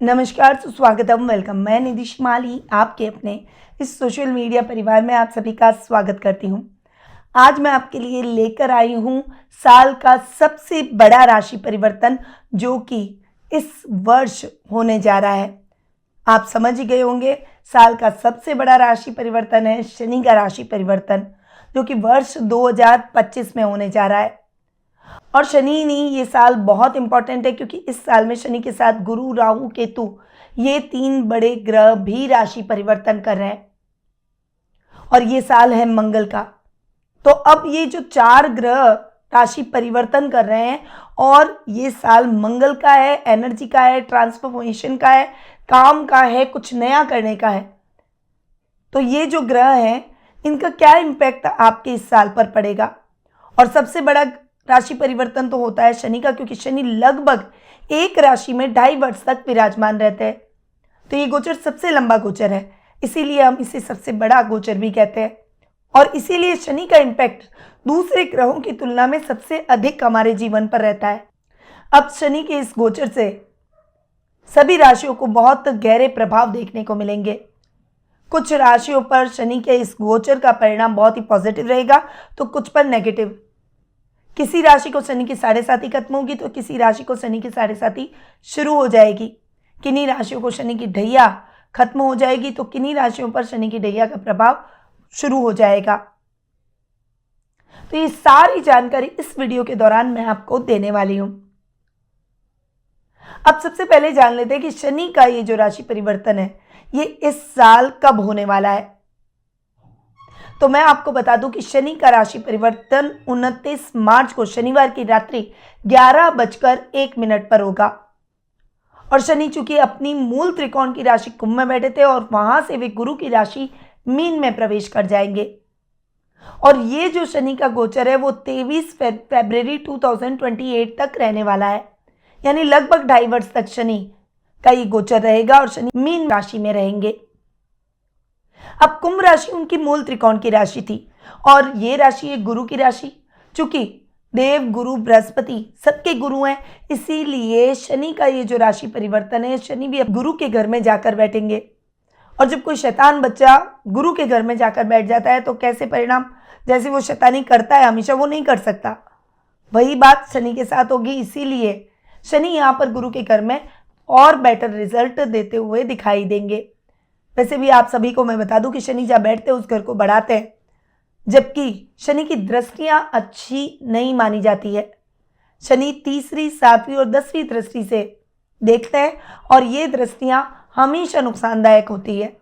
नमस्कार, सुस्वागतम, वेलकम। मैं निधि शिमाली आपके अपने इस सोशल मीडिया परिवार में आप सभी का स्वागत करती हूँ। आज मैं आपके लिए लेकर आई हूँ साल का सबसे बड़ा राशि परिवर्तन जो कि इस वर्ष होने जा रहा है। आप समझ ही गए होंगे, साल का सबसे बड़ा राशि परिवर्तन है शनि का राशि परिवर्तन, जो कि वर्ष 2025 में होने जा रहा है। और शनि नहीं, ये साल बहुत इंपॉर्टेंट है क्योंकि इस साल में शनि के साथ गुरु, राहु, केतु, ये तीन बड़े ग्रह भी राशि परिवर्तन कर रहे हैं और ये साल है मंगल का। तो अब ये जो चार ग्रह राशि परिवर्तन कर रहे हैं और ये साल मंगल का है, एनर्जी का है, ट्रांसफॉर्मेशन का है, काम का है, कुछ नया करने का है। तो ये जो ग्रह हैं इनका क्या इम्पैक्ट आपके इस साल पर पड़ेगा। और सबसे बड़ा राशि परिवर्तन तो होता है शनि का, क्योंकि शनि लगभग एक राशि में 2.5 वर्ष तक विराजमान रहते हैं। तो ये गोचर सबसे लंबा गोचर है, इसीलिए हम इसे सबसे बड़ा गोचर भी कहते हैं। और इसीलिए शनि का इम्पैक्ट दूसरे ग्रहों की तुलना में सबसे अधिक हमारे जीवन पर रहता है। अब शनि के इस गोचर से सभी राशियों को बहुत गहरे प्रभाव देखने को मिलेंगे। कुछ राशियों पर शनि के इस गोचर का परिणाम बहुत ही पॉजिटिव रहेगा, तो कुछ पर नेगेटिव। किसी राशि को शनि की 7.5 खत्म होगी तो किसी राशि को शनि की 7.5 शुरू हो जाएगी। किन्हीं राशियों को शनि की ढैया खत्म हो जाएगी तो किन्हीं राशियों पर शनि की ढैया का प्रभाव शुरू हो जाएगा। तो ये सारी जानकारी इस वीडियो के दौरान मैं आपको देने वाली हूं। अब सबसे पहले जान लेते हैं कि शनि का ये जो राशि परिवर्तन है ये इस साल कब होने वाला है। तो मैं आपको बता दूं कि शनि का राशि परिवर्तन 29 मार्च को शनिवार की रात्रि 11:01 पर होगा। और शनि चूंकि अपनी मूल त्रिकोण की राशि कुंभ में बैठे थे और वहां से वे गुरु की राशि मीन में प्रवेश कर जाएंगे। और ये जो शनि का गोचर है वो 23 फरवरी 2028 तक रहने वाला है, यानी लगभग 2.5 वर्ष तक शनि का ये गोचर रहेगा और शनि मीन राशि में रहेंगे। अब कुंभ राशि उनकी मूल त्रिकोण की राशि थी और ये राशि है गुरु की राशि। चूंकि देव गुरु बृहस्पति सबके गुरु हैं, इसीलिए शनि का ये जो राशि परिवर्तन है, शनि भी अब गुरु के घर में जाकर बैठेंगे। और जब कोई शैतान बच्चा गुरु के घर में जाकर बैठ जाता है तो कैसे परिणाम, जैसे वो शैतानी करता है हमेशा वो नहीं कर सकता, वही बात शनि के साथ होगी। इसीलिए शनि यहाँ पर गुरु के घर में और बेटर रिजल्ट देते हुए दिखाई देंगे। वैसे भी आप सभी को मैं बता दूं कि शनि जहाँ बैठते हैं उस घर को बढ़ाते हैं, जबकि शनि की दृष्टियां अच्छी नहीं मानी जाती है। शनि तीसरी, 7वीं और 10वीं दृष्टि से देखते हैं और ये दृष्टियां हमेशा नुकसानदायक होती है।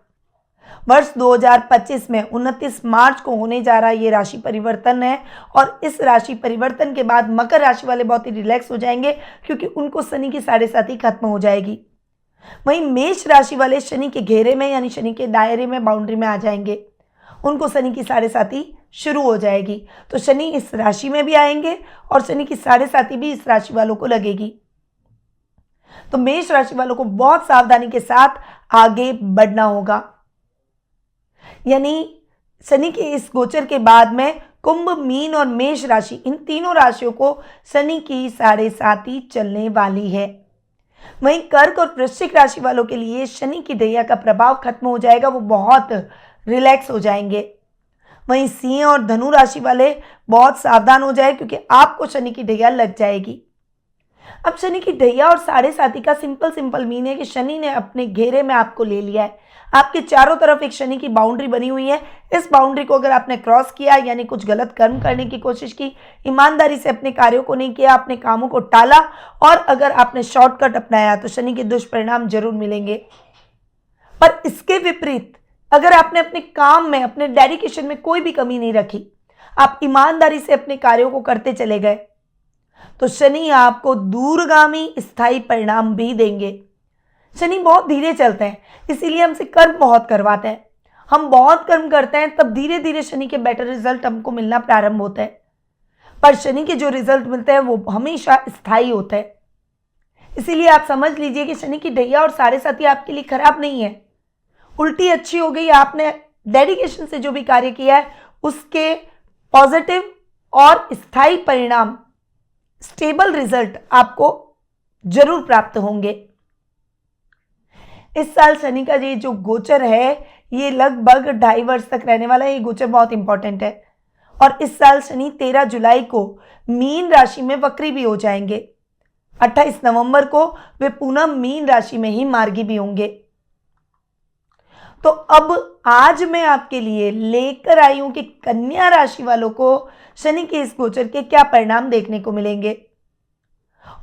वर्ष 2025 में 29 मार्च को होने जा रहा ये राशि परिवर्तन है और इस राशि परिवर्तन के बाद मकर राशि वाले बहुत ही रिलैक्स हो जाएंगे क्योंकि उनको शनि की 7.5 खत्म हो जाएगी। वहीं मेष राशि वाले शनि के घेरे में यानी शनि के दायरे में, बाउंड्री में आ जाएंगे, उनको शनि की 7.5 शुरू हो जाएगी। तो शनि इस राशि में भी आएंगे और शनि की 7.5 भी इस राशि वालों को लगेगी। तो मेष राशि वालों को बहुत सावधानी के साथ आगे बढ़ना होगा। यानी शनि के इस गोचर के बाद में कुंभ, मीन और मेष राशि, इन तीनों राशियों को शनि की 7.5 चलने वाली है। वहीं कर्क और वृश्चिक राशि वालों के लिए शनि की ढैया का प्रभाव खत्म हो जाएगा, वो बहुत रिलैक्स हो जाएंगे। वहीं सिंह और धनु राशि वाले बहुत सावधान हो जाए क्योंकि आपको शनि की ढैया लग जाएगी। अब शनि की ढैया और 7.5 का सिंपल मीन है कि शनि ने अपने घेरे में आपको ले लिया है। आपके चारों तरफ एक शनि की बाउंड्री बनी हुई है। इस बाउंड्री को अगर आपने क्रॉस किया, यानी कुछ गलत कर्म करने की कोशिश की, ईमानदारी से अपने कार्यों को नहीं किया, अपने कामों को टाला और अगर आपने शॉर्टकट अपनाया तो शनि के दुष्परिणाम जरूर मिलेंगे। पर इसके विपरीत अगर आपने अपने काम में, अपने डेडिकेशन में कोई भी कमी नहीं रखी, आप ईमानदारी से अपने कार्यों को करते चले गए, तो शनि आपको दूरगामी स्थायी परिणाम भी देंगे। शनि बहुत धीरे चलते हैं, इसीलिए हमसे कर्म बहुत करवाते हैं। हम बहुत कर्म करते हैं तब धीरे धीरे शनि के बेटर रिजल्ट हमको मिलना प्रारंभ होते हैं, पर शनि के जो रिजल्ट मिलते हैं वो हमेशा स्थायी होते हैं। इसीलिए आप समझ लीजिए कि शनि की ढैया और 7.5 आपके लिए खराब नहीं है, उल्टी अच्छी हो गई। आपने डेडिकेशन से जो भी कार्य किया है उसके पॉजिटिव और स्थायी परिणाम, स्टेबल रिजल्ट आपको जरूर प्राप्त होंगे। इस साल शनि का ये जो गोचर है ये लगभग 2.5 वर्ष तक रहने वाला है। ये गोचर बहुत इंपॉर्टेंट है और इस साल शनि 13 जुलाई को मीन राशि में वक्री भी हो जाएंगे। 28 नवंबर को वे पुनः मीन राशि में ही मार्गी भी होंगे। तो अब आज मैं आपके लिए लेकर आई हूं कि कन्या राशि वालों को शनि के इस गोचर के क्या परिणाम देखने को मिलेंगे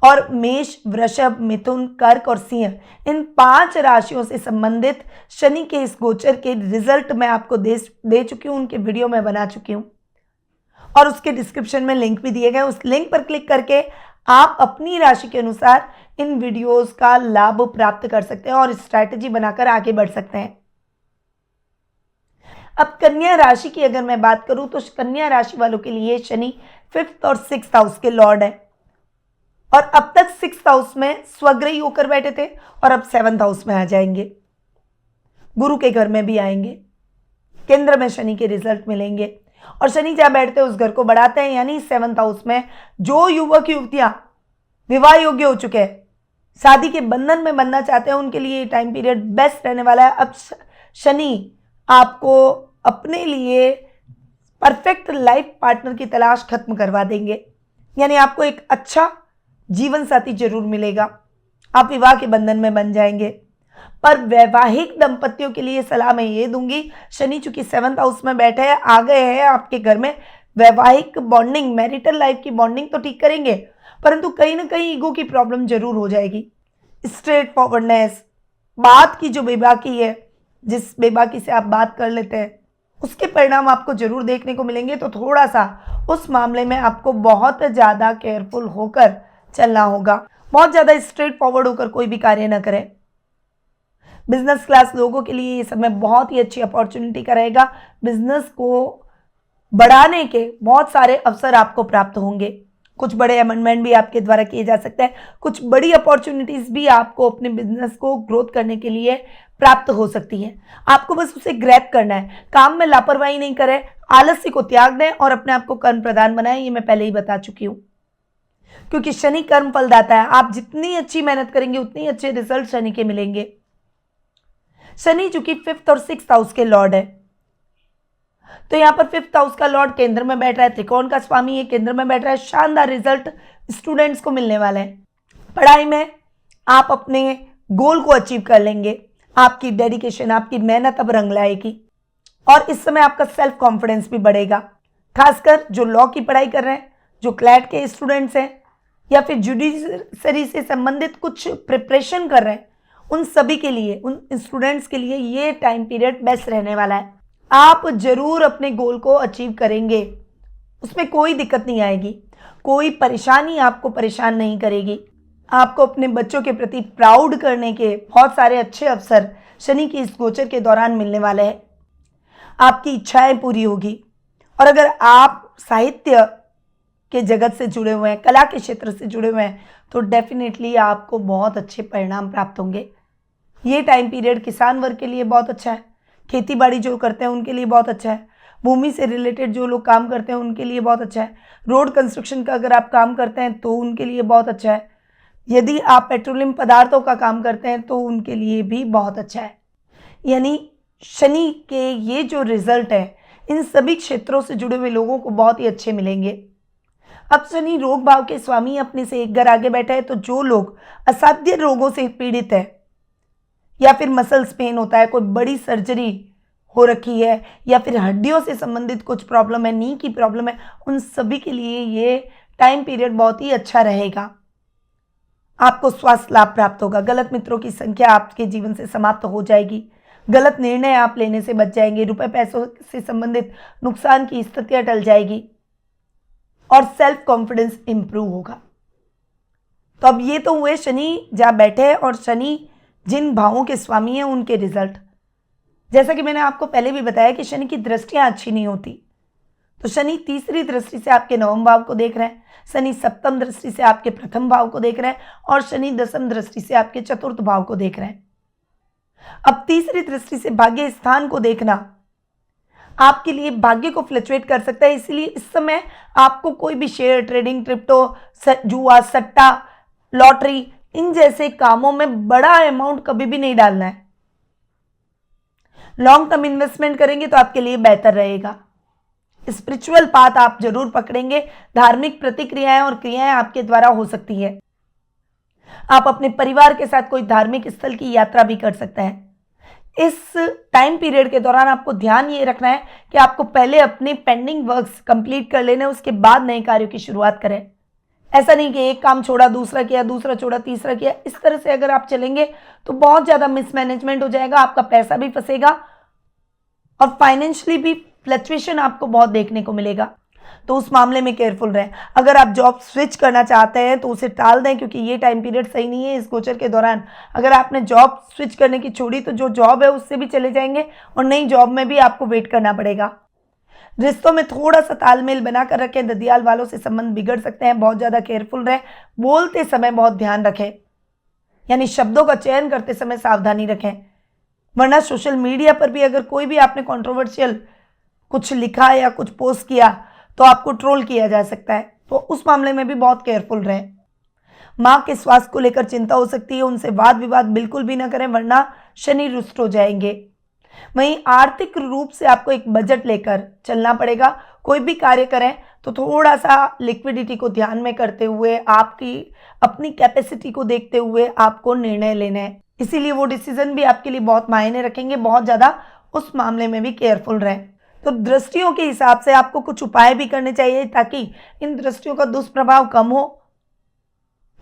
और मेष, वृषभ, मिथुन, कर्क और सिंह इन 5 राशियों से संबंधित शनि के इस गोचर के रिजल्ट मैं आपको दे चुकी हूं, उनके वीडियो मैं बना चुकी हूं और उसके डिस्क्रिप्शन में लिंक भी दिए गए। उस लिंक पर क्लिक करके आप अपनी राशि के अनुसार इन वीडियोस का लाभ प्राप्त कर सकते हैं और स्ट्रैटेजी बनाकर आगे बढ़ सकते हैं। अब कन्या राशि की अगर मैं बात करूं तो कन्या राशि वालों के लिए शनि 5th और 6th हाउस के लॉर्ड है और अब तक 6th हाउस में स्वग्रही होकर बैठे थे और अब 7th हाउस में आ जाएंगे, गुरु के घर में भी आएंगे। केंद्र में शनि के रिजल्ट मिलेंगे और शनि जहां बैठते हैं उस घर को बढ़ाते हैं, यानी 7th हाउस में जो युवक युवतियां विवाह योग्य हो चुके हैं, शादी के बंधन में बनना चाहते हैं, उनके लिए ये टाइम पीरियड बेस्ट रहने वाला है। अब शनि आपको अपने लिए परफेक्ट लाइफ पार्टनर की तलाश खत्म करवा देंगे, यानी आपको एक अच्छा जीवन साथी जरूर मिलेगा, आप विवाह के बंधन में बन जाएंगे। पर वैवाहिक दंपतियों के लिए सलाह मैं ये दूंगी, शनि चूंकि 7th हाउस में बैठे हैं, आ गए हैं आपके घर में, वैवाहिक बॉन्डिंग, मैरिटल लाइफ की बॉन्डिंग तो ठीक करेंगे, परंतु कहीं ना कहीं ईगो की प्रॉब्लम जरूर हो जाएगी। स्ट्रेट फॉरवर्डनेस, बात की जो बेबाकी है, जिस बेबाकी से आप बात कर लेते हैं, उसके परिणाम आपको जरूर देखने को मिलेंगे। तो थोड़ा सा उस मामले में आपको बहुत ज़्यादा केयरफुल होकर चलना होगा, बहुत ज़्यादा स्ट्रेट फॉरवर्ड होकर कोई भी कार्य न करें। बिजनेस क्लास लोगों के लिए ये समय बहुत ही अच्छी अपॉर्चुनिटी का रहेगा। बिजनेस को बढ़ाने के बहुत सारे अवसर आपको प्राप्त होंगे, कुछ बड़े अमेंडमेंट भी आपके द्वारा किए जा सकते हैं, कुछ बड़ी अपॉर्चुनिटीज भी आपको अपने बिजनेस को ग्रोथ करने के लिए प्राप्त हो सकती हैं। आपको बस उसे ग्रैब करना है, काम में लापरवाही नहीं करें, आलस्य को त्याग दें और अपने आप को कर्म प्रधान बनाएं। ये मैं पहले ही बता चुकी हूं, क्योंकि शनि कर्म फलदाता है। आप जितनी अच्छी मेहनत करेंगे उतनी अच्छे रिजल्ट शनि के मिलेंगे। शनि चूंकि 5th और 6th हाउस के लॉर्ड है, तो यहां पर 5th हाउस का लॉर्ड केंद्र में बैठ रहा है, त्रिकोण का स्वामी है, केंद्र में बैठ रहा है। शानदार रिजल्ट स्टूडेंट्स को मिलने वाला है। पढ़ाई में आप अपने गोल को अचीव कर लेंगे, आपकी डेडिकेशन, आपकी मेहनत अब रंग लाएगी और इस समय आपका सेल्फ कॉन्फिडेंस भी बढ़ेगा। खासकर जो लॉ की पढ़ाई कर रहे हैं, जो क्लैट के स्टूडेंट्स हैं या फिर जुडिशरी से संबंधित कुछ प्रिपरेशन कर रहे हैं, उन सभी के लिए, उन स्टूडेंट्स के लिए ये टाइम पीरियड बेस्ट रहने वाला है। आप जरूर अपने गोल को अचीव करेंगे, उसमें कोई दिक्कत नहीं आएगी, कोई परेशानी आपको परेशान नहीं करेगी। आपको अपने बच्चों के प्रति प्राउड करने के बहुत सारे अच्छे अवसर शनि की इस गोचर के दौरान मिलने वाले हैं। आपकी इच्छाएं पूरी होगी और अगर आप साहित्य के जगत से जुड़े हुए हैं, कला के क्षेत्र से जुड़े हुए हैं, तो डेफिनेटली आपको बहुत अच्छे परिणाम प्राप्त होंगे। ये टाइम पीरियड किसान वर्ग के लिए बहुत अच्छा है, खेती बाड़ी जो करते हैं उनके लिए बहुत अच्छा है, भूमि से रिलेटेड जो लोग काम करते हैं उनके लिए बहुत अच्छा है, रोड कंस्ट्रक्शन का अगर आप काम करते हैं तो उनके लिए बहुत अच्छा है, यदि आप पेट्रोलियम पदार्थों का काम करते हैं तो उनके लिए भी बहुत अच्छा है। यानी शनि के ये जो रिजल्ट है, इन सभी क्षेत्रों से जुड़े हुए लोगों को बहुत ही अच्छे मिलेंगे। अब शनि रोग भाव के स्वामी अपने से एक घर आगे बैठा है, तो जो लोग असाध्य रोगों से पीड़ित है या फिर मसल्स पेन होता है, कोई बड़ी सर्जरी हो रखी है या फिर हड्डियों से संबंधित कुछ प्रॉब्लम है, नी की प्रॉब्लम है, उन सभी के लिए ये टाइम पीरियड बहुत ही अच्छा रहेगा। आपको स्वास्थ्य लाभ प्राप्त होगा, गलत मित्रों की संख्या आपके जीवन से समाप्त हो जाएगी, गलत निर्णय आप लेने से बच जाएंगे, रुपए पैसों से संबंधित नुकसान की स्थितियां टल जाएगी और सेल्फ कॉन्फिडेंस इंप्रूव होगा। तो अब ये तो हुए शनि जहां बैठे हैं और शनि जिन भावों के स्वामी हैं उनके रिजल्ट। जैसा कि मैंने आपको पहले भी बताया कि शनि की दृष्टियां अच्छी नहीं होती, तो शनि तीसरी दृष्टि से आपके 9वें भाव को देख रहे हैं, शनि 7वीं दृष्टि से आपके 1म भाव को देख रहे हैं और शनि 10वीं दृष्टि से आपके 4th भाव को देख रहे हैं। अब तीसरी दृष्टि से भाग्य स्थान को देखना आपके लिए भाग्य को फ्लक्चुएट कर सकता है, इसलिए इस समय आपको कोई भी शेयर ट्रेडिंग, क्रिप्टो, जुआ, सट्टा, लॉटरी, इन जैसे कामों में बड़ा अमाउंट कभी भी नहीं डालना है। लॉन्ग टर्म इन्वेस्टमेंट करेंगे तो आपके लिए बेहतर रहेगा। स्पिरिचुअल पाथ आप जरूर पकड़ेंगे। धार्मिक प्रतिक्रियाएं और क्रियाएं आपके द्वारा हो सकती है। आप अपने परिवार के साथ कोई धार्मिक स्थल की यात्रा भी कर सकते हैं। इस टाइम पीरियड के दौरान आपको ध्यान ये रखना है कि आपको पहले अपने पेंडिंग वर्क्स कंप्लीट कर लेने, उसके बाद नए कार्यों की शुरुआत करें। ऐसा नहीं कि एक काम छोड़ा दूसरा किया, दूसरा छोड़ा तीसरा किया। इस तरह से अगर आप चलेंगे तो बहुत ज़्यादा मिसमैनेजमेंट हो जाएगा, आपका पैसा भी फंसेगा और फाइनेंशियली भी फ्लक्चुएशन आपको बहुत देखने को मिलेगा। तो उस मामले में केयरफुल रहें। अगर आप जॉब स्विच करना चाहते हैं तो उसे टाल दें, क्योंकि ये टाइम पीरियड सही नहीं है इस गोचर के दौरान। अगर आपने जॉब स्विच करने की छोड़ी तो जो जॉब है उससे भी चले जाएंगे और नई जॉब में भी आपको वेट करना पड़ेगा। रिश्तों में थोड़ा सा तालमेल बनाकर रखें। ददियाल वालों से संबंध बिगड़ सकते हैं, बहुत ज़्यादा केयरफुल रहें। बोलते समय बहुत ध्यान रखें, यानी शब्दों का चयन करते समय सावधानी रखें, वरना सोशल मीडिया पर भी अगर कोई भी आपने कंट्रोवर्शियल कुछ लिखा या कुछ पोस्ट किया तो आपको ट्रोल किया जा सकता है। तो उस मामले में भी बहुत केयरफुल रहें। माँ के स्वास्थ्य को लेकर चिंता हो सकती है, उनसे वाद विवाद बिल्कुल भी ना करें, वरना शनि रुष्ट हो जाएंगे। वहीं आर्थिक रूप से आपको एक बजट लेकर चलना पड़ेगा। कोई भी कार्य करें तो थोड़ा सा लिक्विडिटी को ध्यान में करते हुए, आपकी अपनी कैपेसिटी को देखते हुए आपको निर्णय लेने हैं। इसीलिए वो डिसीजन भी आपके लिए बहुत मायने रखेंगे। बहुत ज़्यादा उस मामले में भी केयरफुल रहें। तो दृष्टियों के हिसाब से आपको कुछ उपाय भी करने चाहिए ताकि इन दृष्टियों का दुष्प्रभाव कम हो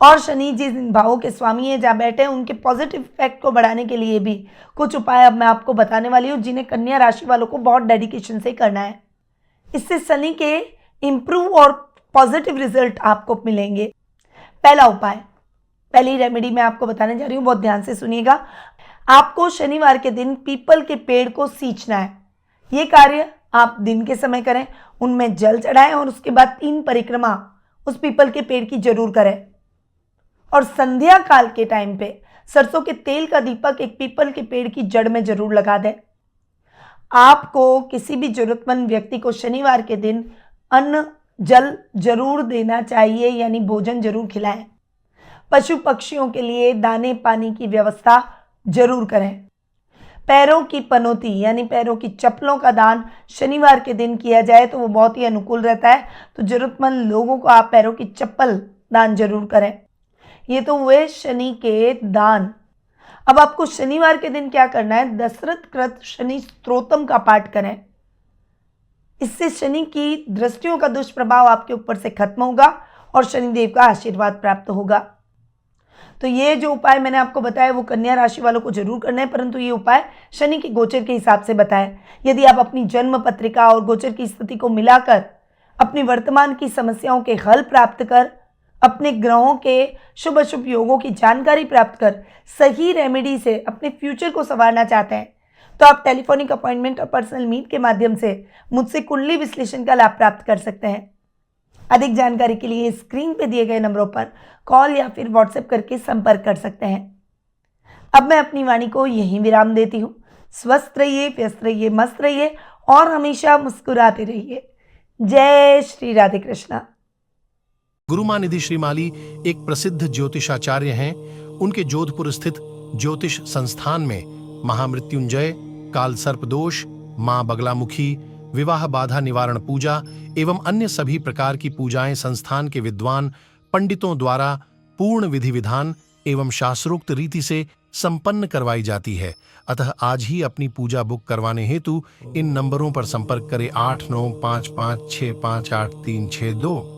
और शनि जिन भावों के स्वामी है जहाँ बैठे हैं उनके पॉजिटिव इफेक्ट को बढ़ाने के लिए भी कुछ उपाय अब मैं आपको बताने वाली हूँ, जिन्हें कन्या राशि वालों को बहुत डेडिकेशन से करना है। इससे शनि के इम्प्रूव और पॉजिटिव रिजल्ट आपको मिलेंगे। पहला उपाय, पहली रेमेडी मैं आपको बताने जा रही हूँ, बहुत ध्यान से सुनिएगा। आपको शनिवार के दिन पीपल के पेड़ को सींचना है। ये कार्य आप दिन के समय करें, उनमें जल चढ़ाएं और उसके बाद 3 परिक्रमा उस पीपल के पेड़ की जरूर करें। और संध्या काल के टाइम पे सरसों के तेल का दीपक एक पीपल के पेड़ की जड़ में जरूर लगा दें। आपको किसी भी जरूरतमंद व्यक्ति को शनिवार के दिन अन्न जल जरूर देना चाहिए, यानी भोजन जरूर खिलाएं। पशु पक्षियों के लिए दाने पानी की व्यवस्था जरूर करें। पैरों की पनौती यानी पैरों की चप्पलों का दान शनिवार के दिन किया जाए तो वो बहुत ही अनुकूल रहता है। तो जरूरतमंद लोगों को आप पैरों की चप्पल दान जरूर करें। ये तो हुए शनि के दान। अब आपको शनिवार के दिन क्या करना है, दशरथ कृत शनि स्तोत्रम का पाठ करें। इससे शनि की दृष्टियों का दुष्प्रभाव आपके ऊपर से खत्म होगा और शनिदेव का आशीर्वाद प्राप्त होगा। तो ये जो उपाय मैंने आपको बताया वो कन्या राशि वालों को जरूर करना है, परंतु ये उपाय शनि के गोचर के हिसाब से बताएं। यदि आप अपनी जन्म पत्रिका और गोचर की स्थिति को मिलाकर अपनी वर्तमान की समस्याओं के हल प्राप्त कर, अपने ग्रहों के शुभ अशुभ योगों की जानकारी प्राप्त कर सही रेमेडी से अपने फ्यूचर को संवारना चाहते हैं तो आप टेलीफोनिक अपॉइंटमेंट और पर्सनल मीट के माध्यम से मुझसे कुंडली विश्लेषण का लाभ प्राप्त कर सकते हैं। अधिक जानकारी के लिए स्क्रीन पे दिए गए नंबरों पर कॉल या फिर व्हाट्सएप करके संपर्क कर सकते हैं। अब मैं अपनी वाणी को यहीं विराम देती हूँ। स्वस्थ रहिए, व्यस्त रहिए, मस्त रहिए और हमेशा मुस्कुराते रहिए। जय श्री राधे कृष्णा। गुरुमां निधि श्रीमाली एक प्रसिद्ध ज्योतिषाचार्य हैं। उनके जोधपुर स्थित ज्योतिष संस्थान में महामृत्युंजय, काल सर्प दोष, मां बगलामुखी, विवाह बाधा निवारण पूजा एवं अन्य सभी प्रकार की पूजाएं संस्थान के विद्वान पंडितों द्वारा पूर्ण विधि विधान एवं शास्त्रोक्त रीति से संपन्न करवाई जाती है। अतः आज ही अपनी पूजा बुक करवाने हेतु इन नंबरों पर संपर्क करें 8955658362।